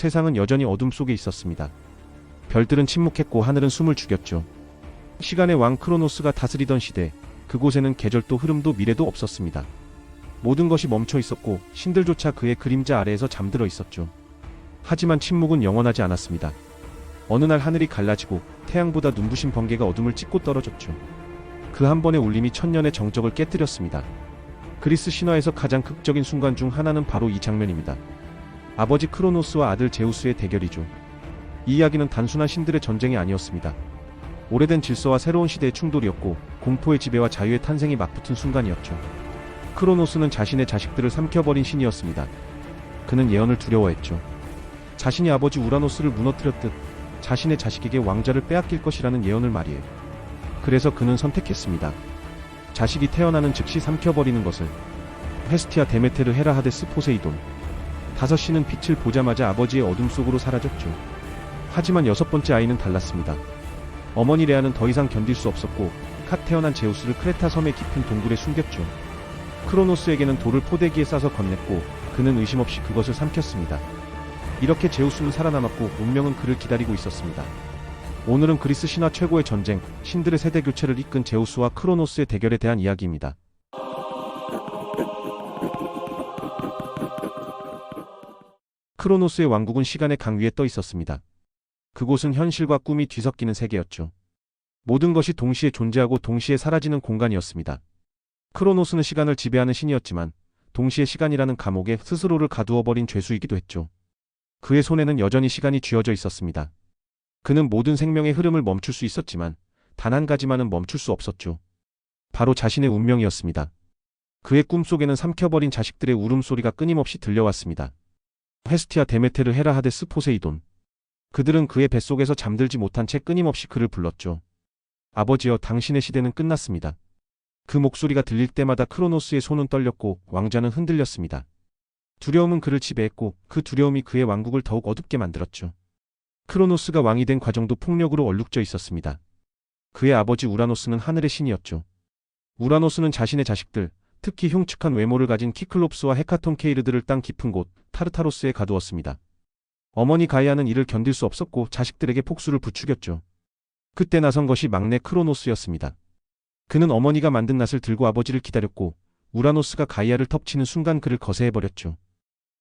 세상은 여전히 어둠 속에 있었습니다. 별들은 침묵했고 하늘은 숨을 죽였죠. 시간의 왕 크로노스가 다스리던 시대, 그곳에는 계절도 흐름도 미래도 없었습니다. 모든 것이 멈춰 있었고 신들조차 그의 그림자 아래에서 잠들어 있었죠. 하지만 침묵은 영원하지 않았습니다. 어느 날 하늘이 갈라지고 태양보다 눈부신 번개가 어둠을 찢고 떨어졌죠. 그 한 번의 울림이 천년의 정적을 깨뜨렸습니다. 그리스 신화에서 가장 극적인 순간 중 하나는 바로 이 장면입니다. 아버지 크로노스와 아들 제우스의 대결이죠. 이 이야기는 단순한 신들의 전쟁이 아니었습니다. 오래된 질서와 새로운 시대의 충돌이었고 공포의 지배와 자유의 탄생이 맞붙은 순간이었죠. 크로노스는 자신의 자식들을 삼켜버린 신이었습니다. 그는 예언을 두려워했죠. 자신이 아버지 우라노스를 무너뜨렸듯 자신의 자식에게 왕좌를 빼앗길 것이라는 예언을 말이에요. 그래서 그는 선택했습니다. 자식이 태어나는 즉시 삼켜버리는 것을. 헤스티아, 데메테르, 헤라, 하데스, 포세이돈. 5신은 빛을 보자마자 아버지의 어둠 속으로 사라졌죠. 하지만 6번째 아이는 달랐습니다. 어머니 레아는 더 이상 견딜 수 없었고 갓 태어난 제우스를 크레타 섬의 깊은 동굴에 숨겼죠. 크로노스에게는 돌을 포대기에 싸서 건넸고 그는 의심 없이 그것을 삼켰습니다. 이렇게 제우스는 살아남았고 운명은 그를 기다리고 있었습니다. 오늘은 그리스 신화 최고의 전쟁, 신들의 세대 교체를 이끈 제우스와 크로노스의 대결에 대한 이야기입니다. 크로노스의 왕국은 시간의 강 위에 떠 있었습니다. 그곳은 현실과 꿈이 뒤섞이는 세계였죠. 모든 것이 동시에 존재하고 동시에 사라지는 공간이었습니다. 크로노스는 시간을 지배하는 신이었지만 동시에 시간이라는 감옥에 스스로를 가두어버린 죄수이기도 했죠. 그의 손에는 여전히 시간이 쥐어져 있었습니다. 그는 모든 생명의 흐름을 멈출 수 있었지만 단 한 가지만은 멈출 수 없었죠. 바로 자신의 운명이었습니다. 그의 꿈속에는 삼켜버린 자식들의 울음소리가 끊임없이 들려왔습니다. 헤스티아, 데메테르, 헤라, 하데스, 포세이돈. 그들은 그의 뱃속에서 잠들지 못한 채 끊임없이 그를 불렀죠. 아버지여, 당신의 시대는 끝났습니다. 그 목소리가 들릴 때마다 크로노스의 손은 떨렸고 왕좌는 흔들렸습니다. 두려움은 그를 지배했고 그 두려움이 그의 왕국을 더욱 어둡게 만들었죠. 크로노스가 왕이 된 과정도 폭력으로 얼룩져 있었습니다. 그의 아버지 우라노스는 하늘의 신이었죠. 우라노스는 자신의 자식들, 특히 흉측한 외모를 가진 키클롭스와 헤카톤케이르들을 땅 깊은 곳 타르타로스에 가두었습니다. 어머니 가이아는 이를 견딜 수 없었고 자식들에게 폭수를 부추겼죠. 그때 나선 것이 막내 크로노스였습니다. 그는 어머니가 만든 낫을 들고 아버지를 기다렸고 우라노스가 가이아를 덮치는 순간 그를 거세해버렸죠.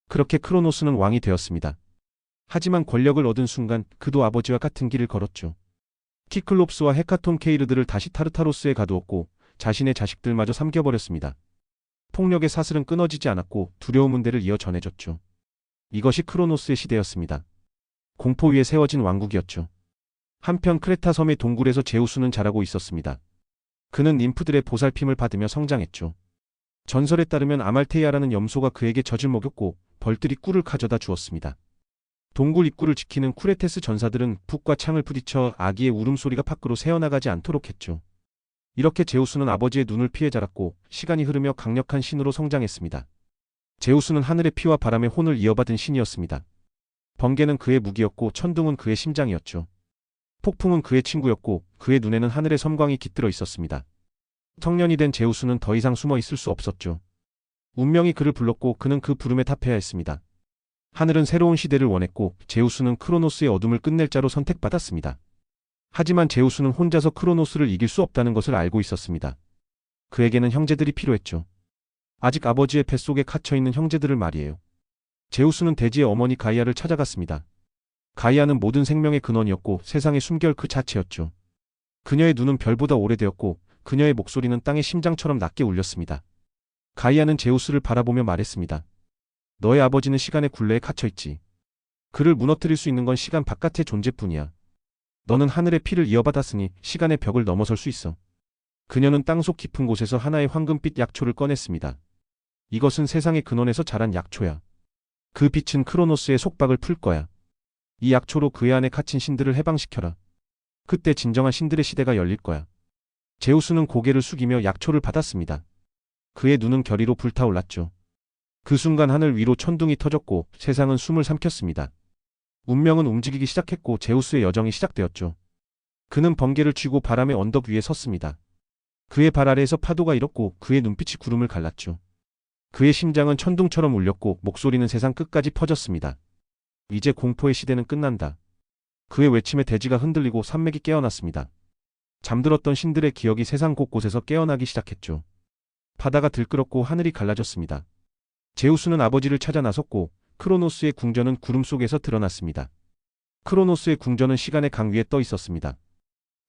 그렇게 크로노스는 왕이 되었습니다. 하지만 권력을 얻은 순간 그도 아버지와 같은 길을 걸었죠. 키클롭스와 헤카톤케이르들을 다시 타르타로스에 가두었고 자신의 자식들마저 삼켜버렸습니다. 폭력의 사슬은 끊어지지 않았고 두려움은 대를 이어 전해졌죠. 이것이 크로노스의 시대였습니다. 공포 위에 세워진 왕국이었죠. 한편 크레타 섬의 동굴에서 제우스는 자라고 있었습니다. 그는 ним프들의 보살핌을 받으며 성장했죠. 전설에 따르면 아말테이아라는 염소가 그에게 젖을 먹였고 벌들이 꿀을 가져다 주었습니다. 동굴 입구를 지키는 쿠레테스 전사들은 북과 창을 부딪혀 아기의 울음소리가 밖으로 새어나가지 않도록 했죠. 이렇게 제우스는 아버지의 눈을 피해 자랐고 시간이 흐르며 강력한 신으로 성장했습니다. 제우스는 하늘의 피와 바람의 혼을 이어받은 신이었습니다. 번개는 그의 무기였고 천둥은 그의 심장이었죠. 폭풍은 그의 친구였고 그의 눈에는 하늘의 섬광이 깃들어 있었습니다. 청년이 된 제우스는 더 이상 숨어 있을 수 없었죠. 운명이 그를 불렀고 그는 그 부름에 답해야 했습니다. 하늘은 새로운 시대를 원했고 제우스는 크로노스의 어둠을 끝낼 자로 선택받았습니다. 하지만 제우스는 혼자서 크로노스를 이길 수 없다는 것을 알고 있었습니다. 그에게는 형제들이 필요했죠. 아직 아버지의 뱃속에 갇혀있는 형제들을 말이에요. 제우스는 대지의 어머니 가이아를 찾아갔습니다. 가이아는 모든 생명의 근원이었고 세상의 숨결 그 자체였죠. 그녀의 눈은 별보다 오래되었고 그녀의 목소리는 땅의 심장처럼 낮게 울렸습니다. 가이아는 제우스를 바라보며 말했습니다. 너의 아버지는 시간의 굴레에 갇혀있지. 그를 무너뜨릴 수 있는 건 시간 바깥의 존재뿐이야. 너는 하늘의 피를 이어받았으니 시간의 벽을 넘어설 수 있어. 그녀는 땅속 깊은 곳에서 하나의 황금빛 약초를 꺼냈습니다. 이것은 세상의 근원에서 자란 약초야. 그 빛은 크로노스의 속박을 풀 거야. 이 약초로 그의 안에 갇힌 신들을 해방시켜라. 그때 진정한 신들의 시대가 열릴 거야. 제우스는 고개를 숙이며 약초를 받았습니다. 그의 눈은 결의로 불타올랐죠. 그 순간 하늘 위로 천둥이 터졌고 세상은 숨을 삼켰습니다. 운명은 움직이기 시작했고 제우스의 여정이 시작되었죠. 그는 번개를 쥐고 바람의 언덕 위에 섰습니다. 그의 발 아래에서 파도가 일었고 그의 눈빛이 구름을 갈랐죠. 그의 심장은 천둥처럼 울렸고 목소리는 세상 끝까지 퍼졌습니다. 이제 공포의 시대는 끝난다. 그의 외침에 대지가 흔들리고 산맥이 깨어났습니다. 잠들었던 신들의 기억이 세상 곳곳에서 깨어나기 시작했죠. 바다가 들끓었고 하늘이 갈라졌습니다. 제우스는 아버지를 찾아 나섰고 크로노스의 궁전은 구름 속에서 드러났습니다. 크로노스의 궁전은 시간의 강 위에 떠 있었습니다.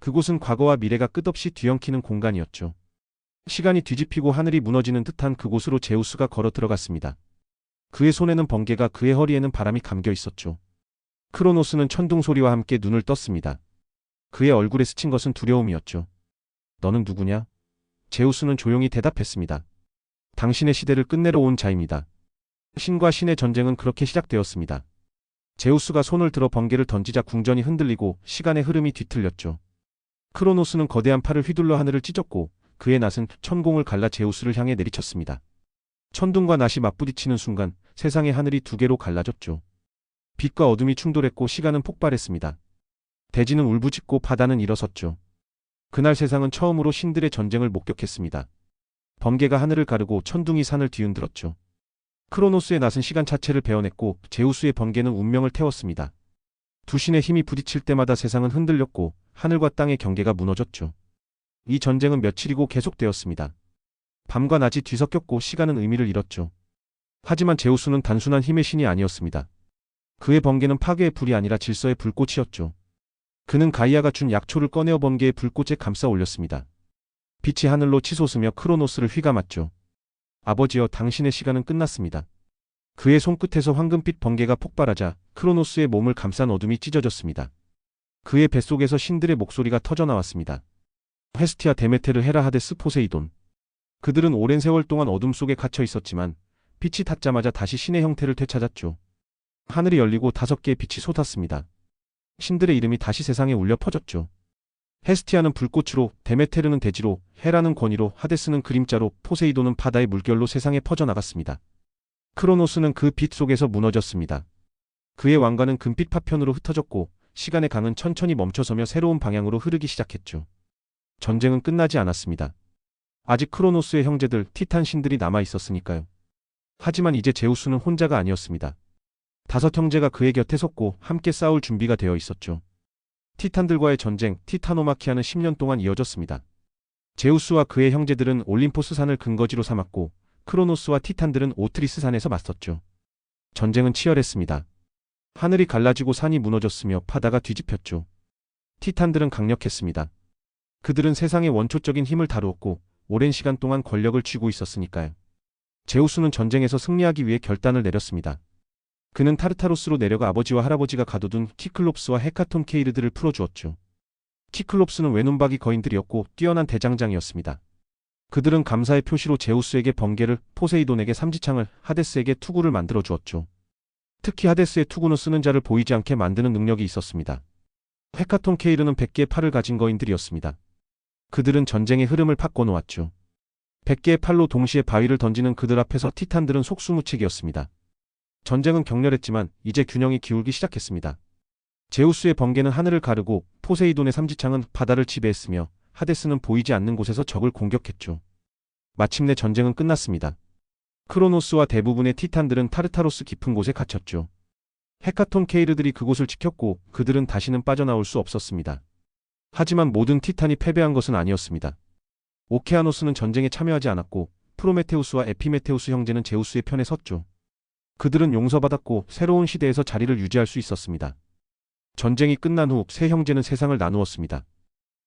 그곳은 과거와 미래가 끝없이 뒤엉키는 공간이었죠. 시간이 뒤집히고 하늘이 무너지는 듯한 그곳으로 제우스가 걸어 들어갔습니다. 그의 손에는 번개가, 그의 허리에는 바람이 감겨 있었죠. 크로노스는 천둥 소리와 함께 눈을 떴습니다. 그의 얼굴에 스친 것은 두려움이었죠. 너는 누구냐? 제우스는 조용히 대답했습니다. 당신의 시대를 끝내러 온 자입니다. 신과 신의 전쟁은 그렇게 시작되었습니다. 제우스가 손을 들어 번개를 던지자 궁전이 흔들리고 시간의 흐름이 뒤틀렸죠. 크로노스는 거대한 팔을 휘둘러 하늘을 찢었고 그의 낫은 천공을 갈라 제우스를 향해 내리쳤습니다. 천둥과 낫이 맞부딪히는 순간 세상의 하늘이 두 개로 갈라졌죠. 빛과 어둠이 충돌했고 시간은 폭발했습니다. 대지는 울부짖고 바다는 일어섰죠. 그날 세상은 처음으로 신들의 전쟁을 목격했습니다. 번개가 하늘을 가르고 천둥이 산을 뒤흔들었죠. 크로노스의 낫은 시간 자체를 베어냈고 제우스의 번개는 운명을 태웠습니다. 두 신의 힘이 부딪힐 때마다 세상은 흔들렸고 하늘과 땅의 경계가 무너졌죠. 이 전쟁은 며칠이고 계속되었습니다. 밤과 낮이 뒤섞였고 시간은 의미를 잃었죠. 하지만 제우스는 단순한 힘의 신이 아니었습니다. 그의 번개는 파괴의 불이 아니라 질서의 불꽃이었죠. 그는 가이아가 준 약초를 꺼내어 번개의 불꽃에 감싸 올렸습니다. 빛이 하늘로 치솟으며 크로노스를 휘감았죠. 아버지여, 당신의 시간은 끝났습니다. 그의 손끝에서 황금빛 번개가 폭발하자 크로노스의 몸을 감싼 어둠이 찢어졌습니다. 그의 뱃속에서 신들의 목소리가 터져나왔습니다. 헤스티아, 데메테르, 헤라, 하데스, 포세이돈. 그들은 오랜 세월 동안 어둠 속에 갇혀 있었지만 빛이 닿자마자 다시 신의 형태를 되찾았죠. 하늘이 열리고 5개의 빛이 솟았습니다. 신들의 이름이 다시 세상에 울려 퍼졌죠. 헤스티아는 불꽃으로, 데메테르는 대지로, 헤라는 권위로, 하데스는 그림자로, 포세이돈은 바다의 물결로 세상에 퍼져나갔습니다. 크로노스는 그 빛 속에서 무너졌습니다. 그의 왕관은 금빛 파편으로 흩어졌고 시간의 강은 천천히 멈춰서며 새로운 방향으로 흐르기 시작했죠. 전쟁은 끝나지 않았습니다. 아직 크로노스의 형제들 티탄 신들이 남아 있었으니까요. 하지만 이제 제우스는 혼자가 아니었습니다. 5 형제가 그의 곁에 섰고 함께 싸울 준비가 되어 있었죠. 티탄들과의 전쟁, 티타노마키아는 10년 동안 이어졌습니다. 제우스와 그의 형제들은 올림포스 산을 근거지로 삼았고 크로노스와 티탄들은 오트리스 산에서 맞섰죠. 전쟁은 치열했습니다. 하늘이 갈라지고 산이 무너졌으며 바다가 뒤집혔죠. 티탄들은 강력했습니다. 그들은 세상의 원초적인 힘을 다루었고 오랜 시간 동안 권력을 쥐고 있었으니까요. 제우스는 전쟁에서 승리하기 위해 결단을 내렸습니다. 그는 타르타로스로 내려가 아버지와 할아버지가 가둬둔 키클롭스와 헤카톤 케이르들을 풀어주었죠. 키클롭스는 외눈박이 거인들이었고 뛰어난 대장장이었습니다. 그들은 감사의 표시로 제우스에게 번개를, 포세이돈에게 삼지창을, 하데스에게 투구를 만들어 주었죠. 특히 하데스의 투구는 쓰는 자를 보이지 않게 만드는 능력이 있었습니다. 헤카톤 케이르는 100개의 팔을 가진 거인들이었습니다. 그들은 전쟁의 흐름을 바꿔놓았죠. 100개의 팔로 동시에 바위를 던지는 그들 앞에서 티탄들은 속수무책이었습니다. 전쟁은 격렬했지만 이제 균형이 기울기 시작했습니다. 제우스의 번개는 하늘을 가르고 포세이돈의 삼지창은 바다를 지배했으며 하데스는 보이지 않는 곳에서 적을 공격했죠. 마침내 전쟁은 끝났습니다. 크로노스와 대부분의 티탄들은 타르타로스 깊은 곳에 갇혔죠. 헤카톤 케이르들이 그곳을 지켰고 그들은 다시는 빠져나올 수 없었습니다. 하지만 모든 티탄이 패배한 것은 아니었습니다. 오케아노스는 전쟁에 참여하지 않았고 프로메테우스와 에피메테우스 형제는 제우스의 편에 섰죠. 그들은 용서받았고 새로운 시대에서 자리를 유지할 수 있었습니다. 전쟁이 끝난 후 세 형제는 세상을 나누었습니다.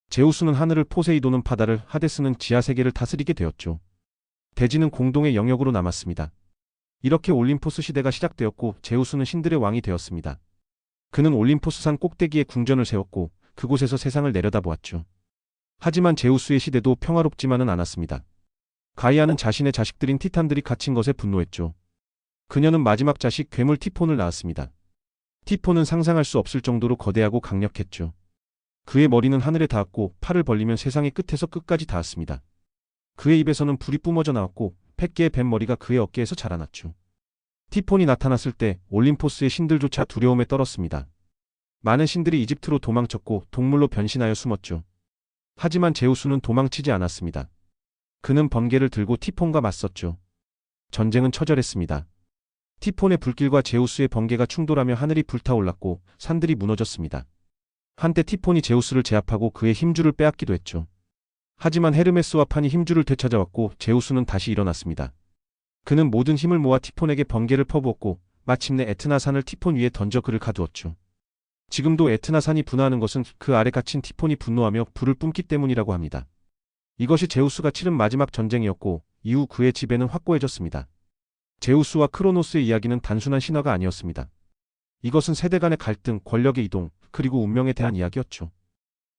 제우스는 하늘을, 포세이돈은 바다를, 하데스는 지하세계를 다스리게 되었죠. 대지는 공동의 영역으로 남았습니다. 이렇게 올림포스 시대가 시작되었고 제우스는 신들의 왕이 되었습니다. 그는 올림포스 산 꼭대기에 궁전을 세웠고 그곳에서 세상을 내려다보았죠. 하지만 제우스의 시대도 평화롭지만은 않았습니다. 가이아는 자신의 자식들인 티탄들이 갇힌 것에 분노했죠. 그녀는 마지막 자식 괴물 티폰을 낳았습니다. 티폰은 상상할 수 없을 정도로 거대하고 강력했죠. 그의 머리는 하늘에 닿았고 팔을 벌리면 세상의 끝에서 끝까지 닿았습니다. 그의 입에서는 불이 뿜어져 나왔고 100개의 뱀머리가 그의 어깨에서 자라났죠. 티폰이 나타났을 때 올림포스의 신들조차 두려움에 떨었습니다. 많은 신들이 이집트로 도망쳤고 동물로 변신하여 숨었죠. 하지만 제우스는 도망치지 않았습니다. 그는 번개를 들고 티폰과 맞섰죠. 전쟁은 처절했습니다. 티폰의 불길과 제우스의 번개가 충돌하며 하늘이 불타올랐고 산들이 무너졌습니다. 한때 티폰이 제우스를 제압하고 그의 힘줄을 빼앗기도 했죠. 하지만 헤르메스와 판이 힘줄을 되찾아왔고 제우스는 다시 일어났습니다. 그는 모든 힘을 모아 티폰에게 번개를 퍼부었고 마침내 에트나산을 티폰 위에 던져 그를 가두었죠. 지금도 에트나산이 분화하는 것은 그 아래 갇힌 티폰이 분노하며 불을 뿜기 때문이라고 합니다. 이것이 제우스가 치른 마지막 전쟁이었고 이후 그의 지배는 확고해졌습니다. 제우스와 크로노스의 이야기는 단순한 신화가 아니었습니다. 이것은 세대 간의 갈등, 권력의 이동, 그리고 운명에 대한 이야기였죠.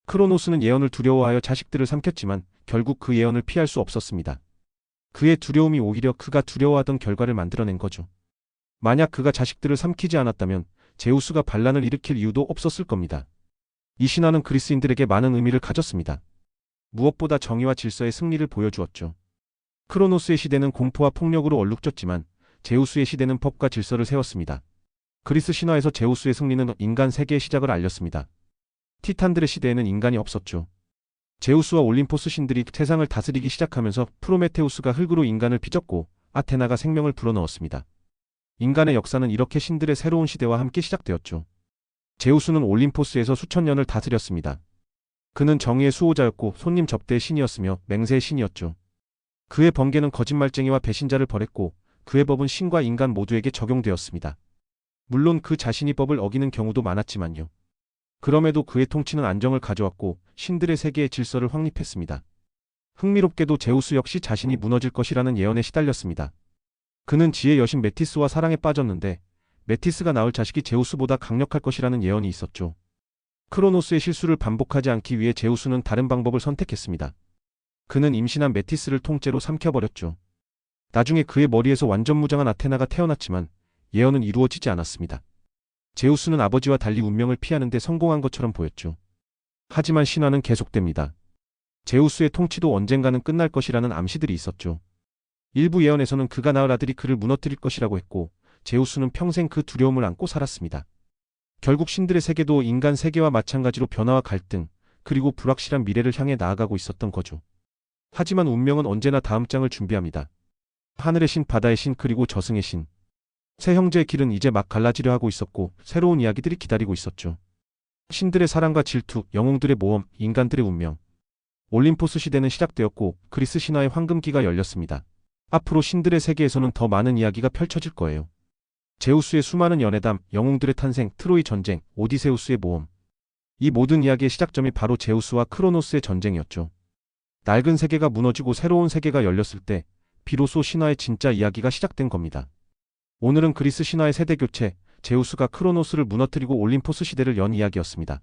크로노스는 예언을 두려워하여 자식들을 삼켰지만 결국 그 예언을 피할 수 없었습니다. 그의 두려움이 오히려 그가 두려워하던 결과를 만들어낸 거죠. 만약 그가 자식들을 삼키지 않았다면 제우스가 반란을 일으킬 이유도 없었을 겁니다. 이 신화는 그리스인들에게 많은 의미를 가졌습니다. 무엇보다 정의와 질서의 승리를 보여주었죠. 크로노스의 시대는 공포와 폭력으로 얼룩졌지만 제우스의 시대는 법과 질서를 세웠습니다. 그리스 신화에서 제우스의 승리는 인간 세계의 시작을 알렸습니다. 티탄들의 시대에는 인간이 없었죠. 제우스와 올림포스 신들이 세상을 다스리기 시작하면서 프로메테우스가 흙으로 인간을 빚었고 아테나가 생명을 불어넣었습니다. 인간의 역사는 이렇게 신들의 새로운 시대와 함께 시작되었죠. 제우스는 올림포스에서 수천 년을 다스렸습니다. 그는 정의의 수호자였고 손님 접대의 신이었으며 맹세의 신이었죠. 그의 번개는 거짓말쟁이와 배신자를 벌했고 그의 법은 신과 인간 모두에게 적용되었습니다. 물론 그 자신이 법을 어기는 경우도 많았지만요. 그럼에도 그의 통치는 안정을 가져왔고 신들의 세계의 질서를 확립했습니다. 흥미롭게도 제우스 역시 자신이 무너질 것이라는 예언에 시달렸습니다. 그는 지의 여신 메티스와 사랑에 빠졌는데 메티스가 낳을 자식이 제우스보다 강력할 것이라는 예언이 있었죠. 크로노스의 실수를 반복하지 않기 위해 제우스는 다른 방법을 선택했습니다. 그는 임신한 메티스를 통째로 삼켜버렸죠. 나중에 그의 머리에서 완전 무장한 아테나가 태어났지만 예언은 이루어지지 않았습니다. 제우스는 아버지와 달리 운명을 피하는 데 성공한 것처럼 보였죠. 하지만 신화는 계속됩니다. 제우스의 통치도 언젠가는 끝날 것이라는 암시들이 있었죠. 일부 예언에서는 그가 낳을 아들이 그를 무너뜨릴 것이라고 했고 제우스는 평생 그 두려움을 안고 살았습니다. 결국 신들의 세계도 인간 세계와 마찬가지로 변화와 갈등, 그리고 불확실한 미래를 향해 나아가고 있었던 거죠. 하지만 운명은 언제나 다음 장을 준비합니다. 하늘의 신, 바다의 신, 그리고 저승의 신. 세 형제의 길은 이제 막 갈라지려 하고 있었고 새로운 이야기들이 기다리고 있었죠. 신들의 사랑과 질투, 영웅들의 모험, 인간들의 운명. 올림포스 시대는 시작되었고 그리스 신화의 황금기가 열렸습니다. 앞으로 신들의 세계에서는 더 많은 이야기가 펼쳐질 거예요. 제우스의 수많은 연회담, 영웅들의 탄생, 트로이 전쟁, 오디세우스의 모험. 이 모든 이야기의 시작점이 바로 제우스와 크로노스의 전쟁이었죠. 낡은 세계가 무너지고 새로운 세계가 열렸을 때 비로소 신화의 진짜 이야기가 시작된 겁니다. 오늘은 그리스 신화의 세대 교체, 제우스가 크로노스를 무너뜨리고 올림포스 시대를 연 이야기였습니다.